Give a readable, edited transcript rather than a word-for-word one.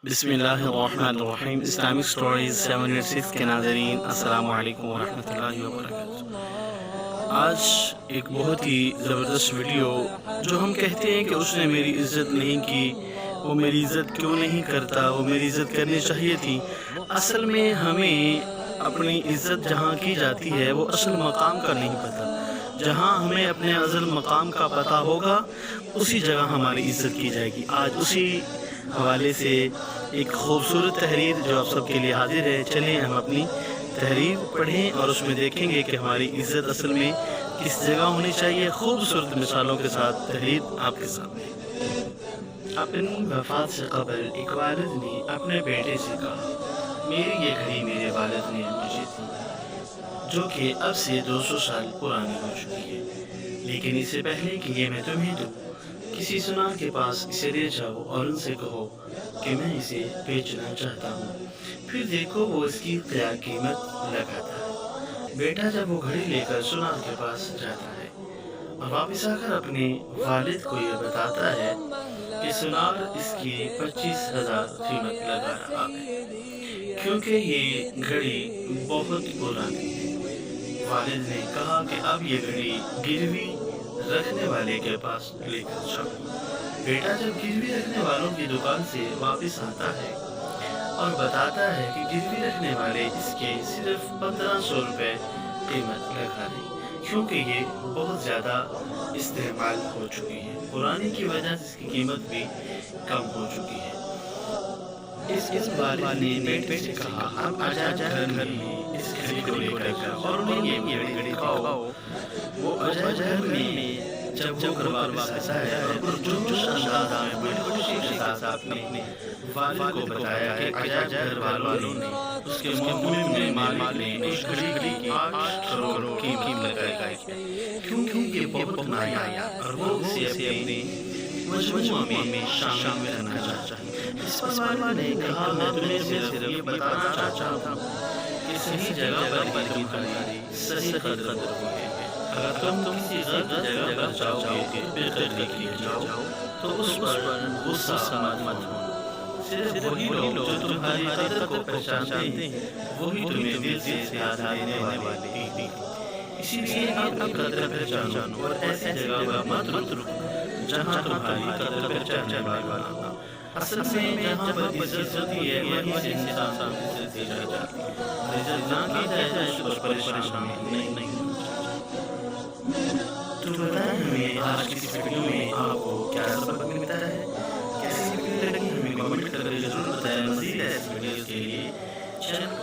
بسم اللہ الرحمن الرحیم۔ اسلامک سٹوریز 786 کے ناظرین، السلام علیکم ورحمۃ اللہ وبرکاتہ۔ آج ایک بہت ہی زبردست ویڈیو، جو ہم کہتے ہیں کہ اس نے میری عزت نہیں کی، وہ میری عزت کیوں نہیں کرتا، وہ میری عزت کرنی چاہیے تھی۔ اصل میں ہمیں اپنی عزت جہاں کی جاتی ہے وہ اصل مقام کا نہیں پتہ۔ جہاں ہمیں اپنے اصل مقام کا پتہ ہوگا اسی جگہ ہماری عزت کی جائے گی۔ آج اسی حوالے سے ایک خوبصورت تحریر جو آپ سب کے لیے حاضر ہے، چلیں ہم اپنی تحریر پڑھیں اور اس میں دیکھیں گے کہ ہماری عزت اصل میں کس جگہ ہونی چاہیے۔ خوبصورت مثالوں کے ساتھ تحریر آپ کے سامنے۔ اپنی وفات سے قبل ایک والد نے اپنے بیٹے سے کہا، میری یہ گھڑی میرے والد نے مجھے دی، جو کہ اب سے 200 سال پرانی ہو چکی ہے، لیکن اس سے پہلے کہ یہ میں تمہیں دوں، کسی سنار کے پاس اسے لے جاؤ اور ان سے کہو کہ میں اسے بیچنا چاہتا ہوں، پھر دیکھو وہ اس کی کیا قیمت لگاتا ہے۔ بیٹا جب وہ گھڑی لے کر سنار کے پاس جاتا ہے اور واپس آ کر اپنے والد کو یہ بتاتا ہے کہ سنار اس کی 25,000 قیمت لگا رہا ہے، کیونکہ یہ گھڑی بہت پرانی ہے۔ والد نے کہا کہ اب یہ گھڑی گروی رکھنے والے کے پاس لے کر جاؤ۔ بیٹا جب گروی رکھنے والوں کی دکان سے واپس آتا ہے اور بتاتا ہے کہ گروی رکھنے والے اس کے صرف 1500 روپے قیمت لگا رہے، کیونکہ یہ بہت زیادہ استعمال ہو چکی ہے، پرانی کی وجہ سے اس کی قیمت بھی کم ہو چکی ہے۔ اس والد نے بیٹے سے کہا، اب آجا گھر میں اس گھڑی کو لے کر جاؤ اور انہیں یہ گھڑی دکھاؤ۔ وہ آجا گھر میں جب وہ گھر واپس آتا ہے اور پرجوش انداز میں بڑی خوشی کے ساتھ اپنے والد کو بتایا کہ آجا گھر والوں نے اس کے منہ میں مالک نے اس گھڑی کی 8 کروڑ کی قیمت لگائی ہے، کیونکہ یہ بہت نایاب اور وہ اسے اپنے مجموعہ میں شامل کرنا چاہتا ہے۔ اس پر والد نے کہا، میں تمہیں صرف یہ بتانا چاہتا ہوں کہ صحیح جگہ پر تمہاری صحیح قدر ہوئی ہے۔ اگر تم کسی غلط جگہ پر جاؤ گے، بے قدری کے لیے جاؤ، تو اس پر غصہ مت ہونا۔ صرف وہی لوگ جو تمہاری قدر کو پہچانتے ہیں وہی تمہیں دل سے یاد دینے والے ہیں۔ اسی لیے اپنی قدر پہچانو اور ایسی جگہ پر مت رکو جہاں تمہاری قدر پہچاننے والا نہ ہو۔ اصل میں جہاں پر عزت ہوتی ہے وہیں سے انسان کو عزت دی جاتی ہے، اور عزت نہ کی جائے تو اس پر پریشانی نہیں۔ تو بتائیں ہمیں آج کی اس ویڈیو میں آپ کو کیا سبق ملتا ہے، کیسی ویڈیو لگی، ہمیں کمنٹ کر کے ضرور بتائیں۔ مزید ایسی ویڈیوز کے لیے چینل